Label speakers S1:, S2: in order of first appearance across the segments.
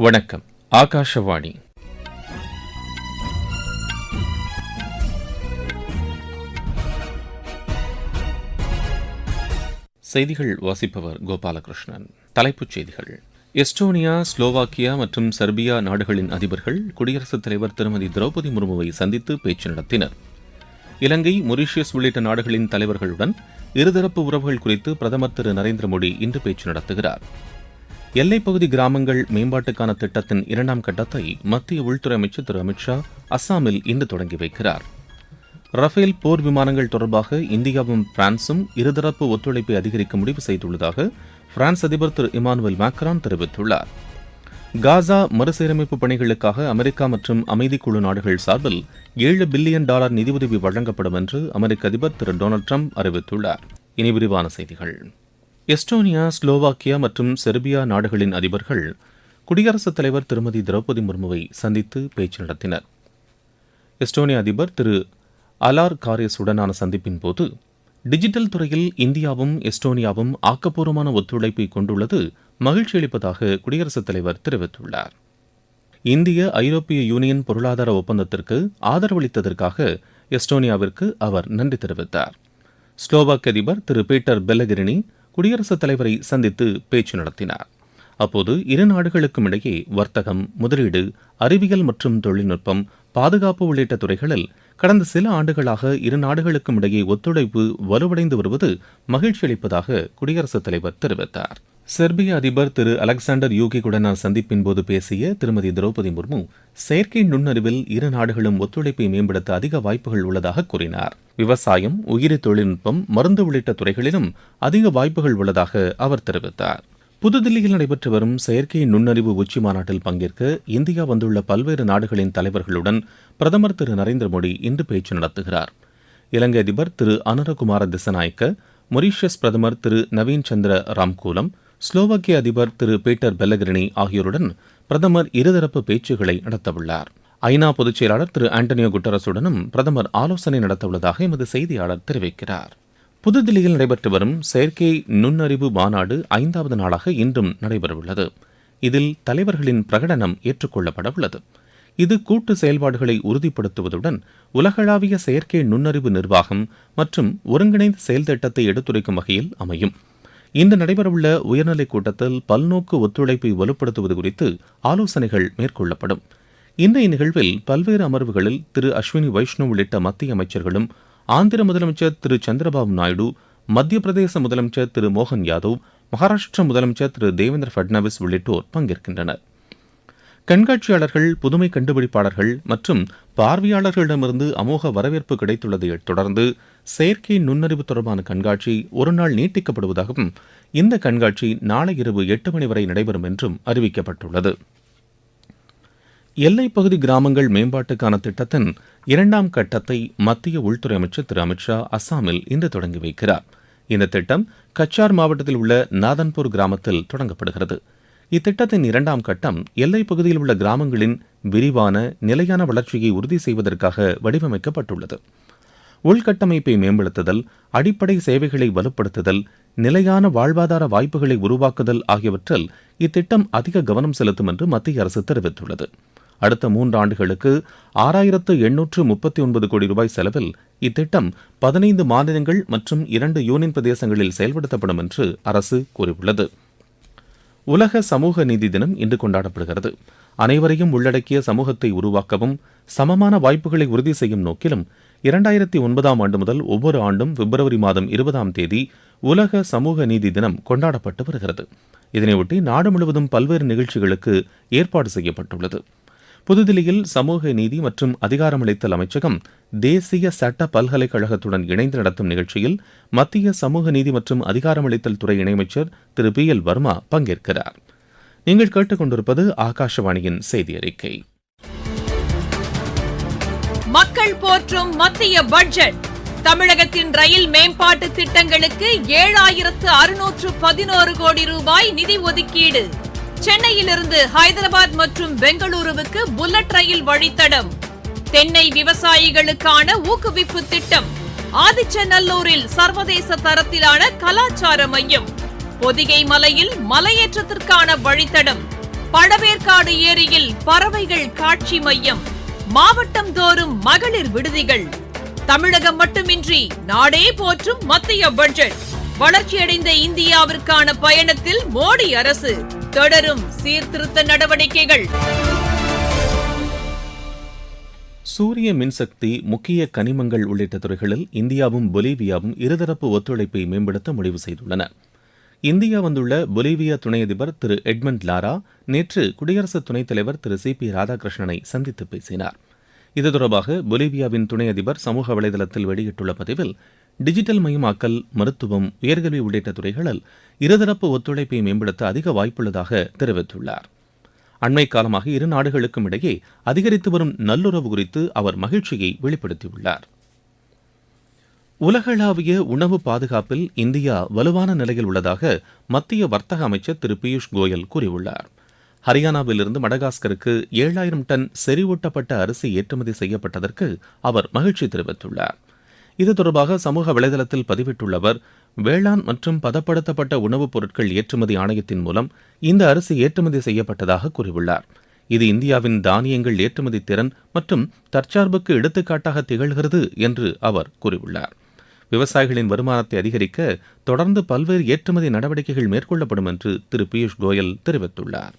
S1: வணக்கம். ஆகாஷவாணி. செய்திகள் வாசிப்பவர் கோபாலகிருஷ்ணன். தலைப்புச் செய்திகள். எஸ்டோனியா, ஸ்லோவாக்கியா மற்றும் செர்பியா நாடுகளின் அதிபர்கள் குடியரசுத் தலைவர் திருமதி திரௌபதி முர்முவை சந்தித்து பேச்சு நடத்தினர். இலங்கை, மொரீஷியஸ் உள்ளிட்ட நாடுகளின் தலைவர்களுடன் இருதரப்பு உறவுகள் குறித்து பிரதமர் திரு நரேந்திர மோடி இன்று பேச்சு நடத்துகிறார். எல்லைப்பகுதி கிராமங்கள் மேம்பாட்டுக்கான திட்டத்தின் 2ஆம் கட்டத்தை மத்திய உள்துறை அமைச்சர் திரு அமித் ஷா அஸ்ஸாமில் இன்று தொடங்கி வைக்கிறார். ரஃபேல் போர் விமானங்கள் தொடர்பாக இந்தியாவும் பிரான்சும் இருதரப்பு ஒத்துழைப்பை அதிகரிக்க முடிவு செய்துள்ளதாக பிரான்ஸ் அதிபர் திரு இமானுவேல் மேக்ரான் தெரிவித்துள்ளார். காசா மறுசீரமைப்பு பணிகளுக்காக அமெரிக்கா மற்றும் அமைதிக்குழு நாடுகள் சார்பில் $7 பில்லியன் நிதியுதவி வழங்கப்படும் என்று அமெரிக்க அதிபர் திரு டொனால்டு டிரம்ப் அறிவித்துள்ளார். இனி விரிவான செய்திகள். எஸ்டோனியா, ஸ்லோவாக்கியா மற்றும் செர்பியா நாடுகளின் அதிபர்கள் குடியரசுத் தலைவர் திருமதி திரௌபதி முர்முவை சந்தித்து பேச்சு நடத்தினர். எஸ்டோனியா அதிபர் திரு அலார் காரேஸுடனான சந்திப்பின் போது டிஜிட்டல் துறையில் இந்தியாவும் எஸ்டோனியாவும் ஆக்கப்பூர்வமான ஒத்துழைப்பை கொண்டுள்ளது மகிழ்ச்சி அளிப்பதாக குடியரசுத் தலைவர் தெரிவித்துள்ளார். இந்திய ஐரோப்பிய யூனியன் பொருளாதார ஒப்பந்தத்திற்கு ஆதரவளித்ததற்காக எஸ்டோனியாவிற்கு அவர் நன்றி தெரிவித்தார். ஸ்லோவாக் அதிபர் திரு பீட்டர் பெல்லகிரினி குடியரசுத் தலைவரை சந்தித்து பேச்சு நடத்தினார். அப்போது இரு நாடுகளுக்கும் இடையே வர்த்தகம், முதலீடு, அறிவியல் மற்றும் தொழில்நுட்பம், பாதுகாப்பு உள்ளிட்ட துறைகளில் கடந்த சில ஆண்டுகளாக இரு நாடுகளுக்கும் இடையே ஒத்துழைப்பு வலுவடைந்து வருவது மகிழ்ச்சி அளிப்பதாக குடியரசுத் தலைவர் தெரிவித்தார். செர்பிய அதிபர் திரு அலெக்சாண்டர் யூகிக்குடனான சந்திப்பின் போது பேசிய திருமதி திரௌபதி முர்மு, செயற்கை நுண்ணறிவில் இரு நாடுகளும் ஒத்துழைப்பை மேம்படுத்த அதிக வாய்ப்புகள் உள்ளதாக கூறினார். விவசாயம், உயிரி தொழில்நுட்பம், மருந்து உள்ளிட்ட துறைகளிலும் அதிக வாய்ப்புகள் உள்ளதாக அவர் தெரிவித்தார். புதுதில்லியில் நடைபெற்று வரும் செயற்கை நுண்ணறிவு உச்சி மாநாட்டில் பங்கேற்க இந்தியா வந்துள்ள பல்வேறு நாடுகளின் தலைவர்களுடன் பிரதமர் திரு நரேந்திர மோடி இன்று பேச்சு நடத்துகிறார். இலங்கை அதிபர் திரு அனுரகுமார திசநாயக்க, மொரீஷியஸ் பிரதமர் திரு நவீன் சந்திர ராம்கூலம், ஸ்லோவாக்கிய அதிபர் திரு பீட்டர் பெல்லகிரினி ஆகியோருடன் பிரதமர் இருதரப்பு பேச்சுக்களை நடத்தவுள்ளார். ஐநா பொதுச் செயலாளர் திரு ஆண்டனியோ குட்டரசுடனும் பிரதமர் ஆலோசனை நடத்தவுள்ளதாக எமது செய்தியாளர் தெரிவிக்கிறார். புதுதில்லியில் நடைபெற்று வரும் செயற்கை நுண்ணறிவு மாநாடு 5வது நாளாக இன்றும் நடைபெறவுள்ளது. இதில் தலைவர்களின் பிரகடனம் ஏற்றுக்கொள்ளப்பட உள்ளது. இது கூட்டு செயல்பாடுகளை உறுதிப்படுத்துவதுடன் உலகளாவிய செயற்கை நுண்ணறிவு நிர்வாகம் மற்றும் ஒருங்கிணைந்த செயல் திட்டத்தை எடுத்துரைக்கும் வகையில் அமையும். இன்று நடைபெறவுள்ள உயர்நிலைக் கூட்டத்தில் பல்நோக்கு ஒத்துழைப்பை வலுப்படுத்துவது குறித்து ஆலோசனைகள் மேற்கொள்ளப்படும். இன்றைய நிகழ்வில் பல்வேறு அமர்வுகளில் திரு அஸ்வினி வைஷ்ணவ் உள்ளிட்ட மத்திய அமைச்சர்களும், ஆந்திர முதலமைச்சர் திரு சந்திரபாபு நாயுடு, மத்திய பிரதேச முதலமைச்சர் திரு மோகன் யாதவ், மகாராஷ்டிர முதலமைச்சர் திரு தேவேந்திர பட்னாவிஸ் உள்ளிட்டோர் பங்கேற்கின்றனர். கண்காட்சியாளர்கள், புதுமை கண்டுபிடிப்பாளர்கள் மற்றும் பார்வையாளர்களிடமிருந்து அமோக வரவேற்பு கிடைத்துள்ளதை தொடர்ந்து செயற்கை நுண்ணறிவு தொடர்பான கண்காட்சி ஒருநாள் நீட்டிக்கப்படுவதாகவும் இந்த கண்காட்சி நாளை இரவு 8 மணி வரை நடைபெறும் என்றும் அறிவிக்கப்பட்டுள்ளது. எல்லைப்பகுதி கிராமங்கள் மேம்பாட்டுக்கான திட்டத்தின் 2ஆம் கட்டத்தை மத்திய உள்துறை அமைச்சர் திரு அமித் ஷா அஸ்ஸாமில் இன்று தொடங்கி வைக்கிறார். இந்த திட்டம் கச்சார் மாவட்டத்தில் உள்ள நாதன்பூர் கிராமத்தில் தொடங்கப்படுகிறது. இத்திட்டத்தின் 2ஆம் கட்டம் எல்லைப் பகுதியில் உள்ள கிராமங்களின் விரிவான, நிலையான வளர்ச்சியை உறுதி செய்வதற்காக வடிவமைக்கப்பட்டுள்ளது. உள்கட்டமைப்பை மேம்படுத்துதல், அடிப்படை சேவைகளை வலுப்படுத்துதல், நிலையான வாழ்வாதார வாய்ப்புகளை உருவாக்குதல் ஆகியவற்றில் இத்திட்டம் அதிக கவனம் செலுத்தும் என்று மத்திய அரசு தெரிவித்துள்ளது. அடுத்த 3 ஆண்டுகளுக்கு 6,839 கோடி ரூபாய் செலவில் இத்திட்டம் 15 மாநிலங்கள் மற்றும் 2 யூனியன் பிரதேசங்களில் செயல்படுத்தப்படும் என்று அரசு கூறியுள்ளது. உலக சமூக நீதி தினம் இன்று கொண்டாடப்படுகிறது. அனைவரையும் உள்ளடக்கிய சமூகத்தை உருவாக்கவும் சமமான வாய்ப்புகளை உறுதி செய்யும் நோக்கிலும் 2009ஆம் ஆண்டு முதல் ஒவ்வொரு ஆண்டும் பிப்ரவரி மாதம் 20ஆம் தேதி உலக சமூக நீதி தினம் கொண்டாடப்பட்டு வருகிறது. இதனையொட்டி நாடு முழுவதும் பல்வேறு நிகழ்ச்சிகளுக்கு ஏற்பாடு செய்யப்பட்டுள்ளது. புதுதில்லியில் சமூக நீதி மற்றும் அதிகாரமளித்தல் அமைச்சகம் தேசிய சட்ட பல்கலைக்கழகத்துடன் இணைந்து நடத்தும் நிகழ்ச்சியில் மத்திய சமூக நீதி மற்றும் அதிகாரமளித்தல் துறை இணையமைச்சர் திரு PL வர்மா பங்கேற்கிறார். நீங்கள் கேட்டுக்கொண்டிருப்பது ஆகாஷவாணியின் செய்தி அறிக்கை.
S2: மக்கள் போற்றும் மத்திய பட்ஜெட். தமிழகத்தின் ரயில் மேம்பாட்டு திட்டங்களுக்கு 7,611 கோடி ரூபாய் நிதி ஒதுக்கீடு. சென்னையிலிருந்து ஹைதராபாத் மற்றும் பெங்களூருவுக்கு புல்லட் ரயில் வழித்தடம். தென்னை விவசாயிகளுக்கான ஊக்குவிப்பு திட்டம். ஆதிச்சநல்லூரில் சர்வதேச தரத்திலான கலாச்சார மையம். பொதிகை மலையில் மலையேற்றத்திற்கான வழித்தடம். பழவேற்காடு ஏரியில் பறவைகள் காட்சி மையம், மாவட்டம் தோறும் மகளிர் விடுதிகள். தமிழகம் மட்டுமின்றி நாடே போற்றும் மத்திய பட்ஜெட். வளர்ச்சியடைந்த இந்தியாவிற்கான பயணத்தில் மோடி அரசு தொடரும் சீர்திருத்த நடவடிக்கைகள்.
S1: சூரிய மின்சக்தி, முக்கிய கனிமங்கள் உள்ளிட்ட துறைகளில் இந்தியாவும் பொலிவியாவும் இருதரப்பு ஒத்துழைப்பை மேம்படுத்த முடிவு செய்துள்ளன. இந்தியா வந்துள்ள பொலிவியா துணை அதிபர் திரு எட்மண்ட் லாரா நேற்று குடியரசு துணைத் தலைவர் திரு சி.பி. ராதாகிருஷ்ணனை சந்தித்து பேசினார். இது தொடர்பாக பொலிவியாவின் துணை அதிபர் சமூக வலைதளத்தில் வெளியிட்டுள்ள பதிவில், டிஜிட்டல் மயமாக்கல், மருத்துவம், உயர்கல்வி உள்ளிட்ட துறைகளில் இருதரப்பு ஒத்துழைப்பை மேம்படுத்த அதிக வாய்ப்புள்ளதாக தெரிவித்துள்ளார். அண்மை காலமாக இரு நாடுகளுக்கும் இடையே அதிகரித்து வரும் நல்லுறவு குறித்து அவர் மகிழ்ச்சியை வெளிப்படுத்தியுள்ளார். உலகளாவிய உணவு பாதுகாப்பில் இந்தியா வலுவான நிலையில் உள்ளதாக மத்திய வர்த்தக அமைச்சர் திரு பியூஷ் கோயல் கூறியுள்ளார். ஹரியானாவிலிருந்து மடகாஸ்கருக்கு 7000 டன் செறிவூட்டப்பட்ட அரிசி ஏற்றுமதி செய்யப்பட்டதற்கு அவர் மகிழ்ச்சி தெரிவித்துள்ளார். இது தொடர்பாக சமூக வலைதளத்தில் பதிவிட்டுள்ள அவர், வேளாண் மற்றும் பதப்படுத்தப்பட்ட உணவுப் பொருட்கள் ஏற்றுமதி ஆணையத்தின் மூலம் இந்த அரிசி ஏற்றுமதி செய்யப்பட்டதாக கூறியுள்ளார். இது இந்தியாவின் தானியங்கள் ஏற்றுமதி திறன் மற்றும் தற்சார்புக்கு எடுத்துக்காட்டாக திகழ்கிறது என்று அவர் கூறியுள்ளார். விவசாயிகளின் வருமானத்தை அதிகரிக்க தொடர்ந்து பல்வேறு ஏற்றுமதி நடவடிக்கைகள் மேற்கொள்ளப்படும் என்று திரு பியூஷ் கோயல் தெரிவித்துள்ளார்.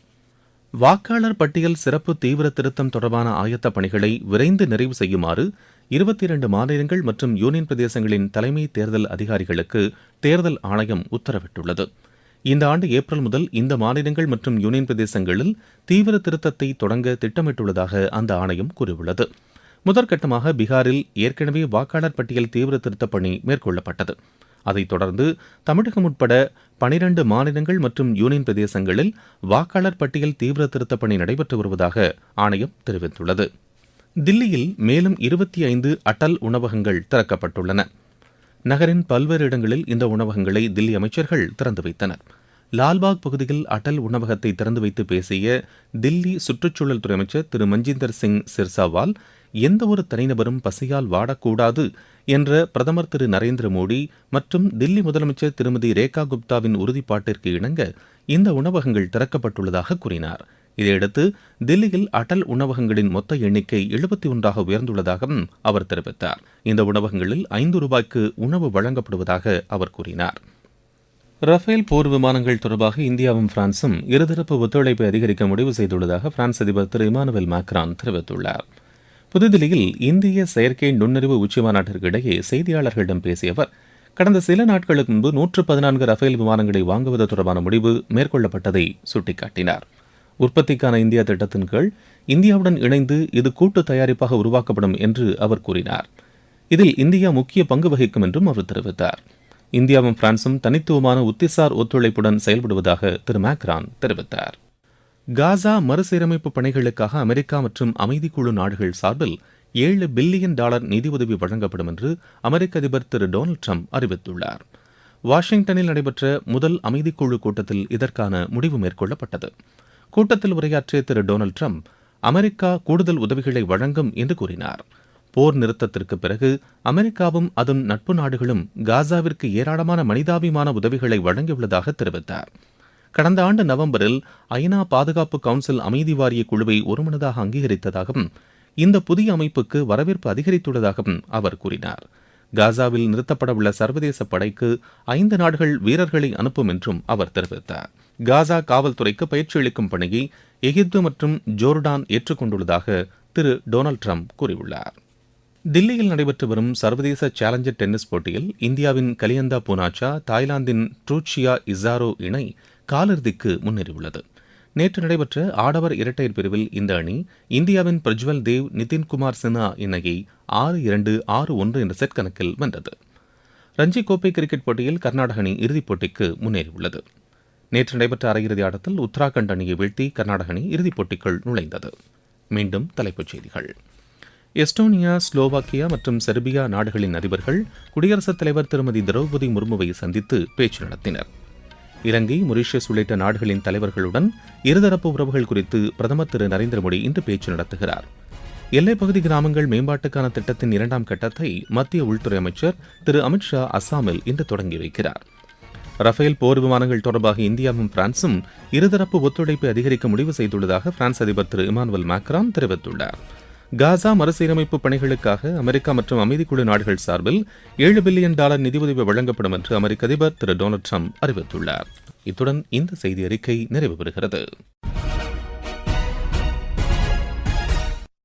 S1: வாக்காளர் பட்டியல் சிறப்பு தீவிர திருத்தம் தொடர்பான ஆயத்த பணிகளை விரைந்து நிறைவு செய்யுமாறு 22 மாநிலங்கள் மற்றும் யூனியன் பிரதேசங்களின் தலைமை தேர்தல் அதிகாரிகளுக்கு தேர்தல் ஆணையம் உத்தரவிட்டுள்ளது. இந்த ஆண்டு ஏப்ரல் முதல் இந்த மாநிலங்கள் மற்றும் யூனியன் பிரதேசங்களில் தீவிர திருத்தத்தை தொடங்க திட்டமிட்டுள்ளதாக அந்த ஆணையம் கூறியுள்ளது. முதற்கட்டமாக பீகாரில் ஏற்கனவே வாக்காளர் பட்டியல் தீவிர திருத்தப் பணி மேற்கொள்ளப்பட்டது. அதைத் தொடர்ந்து தமிழகம் உட்பட 12 மாநிலங்கள் மற்றும் யூனியன் பிரதேசங்களில் வாக்காளர் பட்டியல் தீவிர திருத்தப் பணி நடைபெற்று வருவதாக ஆணையம் தெரிவித்துள்ளது. தில்லியில் மேலும் 25 அடல் உணவகங்கள் திறக்கப்பட்டுள்ளன. நகரின் பல்வேறு இடங்களில் இந்த உணவகங்களை தில்லி அமைச்சர்கள் திறந்து வைத்தனர். லால்பாக் பகுதியில் அடல் உணவகத்தை திறந்து வைத்து பேசிய தில்லி சுற்றுச்சூழல் துறை அமைச்சர் திரு மஞ்சிந்தர் சிங் சிர்சாவால், எந்தவொரு தனிநபரும் பசியால் வாடக்கூடாது என்ற பிரதமர் திரு நரேந்திர மோடி மற்றும் தில்லி முதலமைச்சர் திருமதி ரேகா குப்தாவின் உறுதிப்பாட்டிற்கு இணங்க இந்த உணவகங்கள் திறக்கப்பட்டுள்ளதாக கூறினார். இதையடுத்து தில்லியில் அடல் உணவகங்களின் மொத்த எண்ணிக்கை 71ஆக உயர்ந்துள்ளதாகவும் அவர் தெரிவித்தார். இந்த உணவகங்களில் 5 ரூபாய்க்கு உணவு வழங்கப்படுவதாக அவர் கூறினார். ரஃபேல் போர் விமானங்கள் தொடர்பாக இந்தியாவும் பிரான்சும் இருதரப்பு ஒத்துழைப்பை அதிகரிக்க முடிவு செய்துள்ளதாக பிரான்ஸ் அதிபர் திரு இமானுவேல் மேக்ரான் தெரிவித்துள்ளார். புதுதில்லியில் இந்திய செயற்கை நுண்ணறிவு உச்சிமாநாட்டிற்கு இடையே செய்தியாளர்களிடம் பேசிய அவர், கடந்த சில நாட்களுக்கு முன்பு 114 ரஃபேல் விமானங்களை வாங்குவது தொடர்பான முடிவு மேற்கொள்ளப்பட்டதை சுட்டிக்காட்டினார். உற்பத்திக்கான இந்தியா திட்டத்தின் கீழ் இந்தியாவுடன் இணைந்து இது கூட்டு தயாரிப்பாக உருவாக்கப்படும் என்று அவர் கூறினார். இதில் இந்தியா முக்கிய பங்கு வகிக்கும் என்றும் அவர் தெரிவித்தார். இந்தியாவும் பிரான்சும் தனித்துவமான உத்திசார் ஒத்துழைப்புடன் செயல்படுவதாக திரு மேக்ரான் தெரிவித்தார். காசா மறுசீரமைப்பு பணிகளுக்காக அமெரிக்கா மற்றும் அமைதிக்குழு நாடுகள் சார்பில் $7 பில்லியன் நிதியுதவி வழங்கப்படும் என்று அமெரிக்க அதிபர் திரு டொனால்டு ட்ரம்ப் அறிவித்துள்ளார். வாஷிங்டனில் நடைபெற்ற முதல் அமைதிக்குழு கூட்டத்தில் இதற்கான முடிவு மேற்கொள்ளப்பட்டது. கூட்டத்தில் உரையாற்றிய திரு டொனால்டு ட்ரம்ப், அமெரிக்கா கூடுதல் உதவிகளை வழங்கும் என்று கூறினார். போர் நிறுத்தத்திற்கு பிறகு அமெரிக்காவும் அதன் நட்பு நாடுகளும் காசாவிற்கு ஏராளமான மனிதாபிமான உதவிகளை வழங்கியுள்ளதாக தெரிவித்தார். கடந்த ஆண்டு நவம்பரில் ஐநா பாதுகாப்பு கவுன்சில் அமைதி வாரிய குழுவை ஒருமனதாக அங்கீகரித்ததாகவும் இந்த புதிய அமைப்புக்கு வரவேற்பு அதிகரித்துள்ளதாகவும் அவர் கூறினார். காசாவில் நிறுத்தப்படவுள்ள சர்வதேச படைக்கு 5 நாடுகள் வீரர்களை அனுப்பும் என்றும் அவர் தெரிவித்தார். காசா காவல்துறைக்கு பயிற்சி அளிக்கும் பணியை எகிப்து மற்றும் ஜோர்டான் ஏற்றுக்கொண்டுள்ளதாக திரு டொனால்டு ட்ரம்ப் கூறியுள்ளார். தில்லியில் நடைபெற்று வரும் சர்வதேச சேலஞ்சர் டென்னிஸ் போட்டியில் இந்தியாவின் கலியந்தா பூனாச்சா, தாய்லாந்தின் ட்ரூச்சியா இசாரோ இணை காலிறுதிக்கு முன்னேறியுள்ளது. நேற்று நடைபெற்ற ஆடவர் இரட்டையர் பிரிவில் இந்த அணி இந்தியாவின் பிரஜ்வல் தேவ், நிதின்குமார் சின்ஹா இணையை 6-2, 6-1 என்ற செட் கணக்கில் வென்றது. ரஞ்சி கோப்பை கிரிக்கெட் போட்டியில் கர்நாடக அணி இறுதிப் போட்டிக்கு முன்னேறியுள்ளது. நேற்று நடைபெற்ற அரையிறுதி ஆட்டத்தில் உத்தராகண்ட் அணியை வீழ்த்தி கர்நாடக அணி இறுதிப் போட்டிக்குள் நுழைந்தது. மீண்டும் தலைப்புச் செய்திகள். எஸ்டோனியா, ஸ்லோவாக்கியா மற்றும் செர்பியா நாடுகளின் அதிபர்கள் குடியரசுத் தலைவர் திருமதி திரௌபதி முர்முவை சந்தித்து பேச்சு நடத்தினர். இலங்கை, மொரீஷியஸ் உள்ளிட்ட நாடுகளின் தலைவர்களுடன் இருதரப்பு உறவுகள் குறித்து பிரதமர் திரு நரேந்திர மோடி இன்று பேச்சு நடத்துகிறார். எல்லைப்பகுதி கிராமங்கள் மேம்பாட்டுக்கான திட்டத்தின் 2ஆம் கட்டத்தை மத்திய உள்துறை அமைச்சர் திரு அமித்ஷா அஸ்ஸாமில் இன்று தொடங்கி வைக்கிறார். ரஃபேல் போர் விமானங்கள் தொடர்பாக இந்தியாவும் பிரான்சும் இருதரப்பு ஒத்துழைப்பை அதிகரிக்க முடிவு செய்துள்ளதாக பிரான்ஸ் அதிபர் திரு இமானுவேல் மேக்ரான் தெரிவித்துள்ளார். காசா மறுசீரமைப்பு பணிகளுக்காக அமெரிக்கா மற்றும் அமைதிக்குழு நாடுகள் சார்பில் $7 பில்லியன் நிதியுதவி வழங்கப்படும் என்று அமெரிக்க அதிபர் திரு டொனால்டு ட்ரம்ப் அறிவித்துள்ளார். இத்துடன் இந்த செய்தி அறிக்கை நிறைவு பெறுகிறது.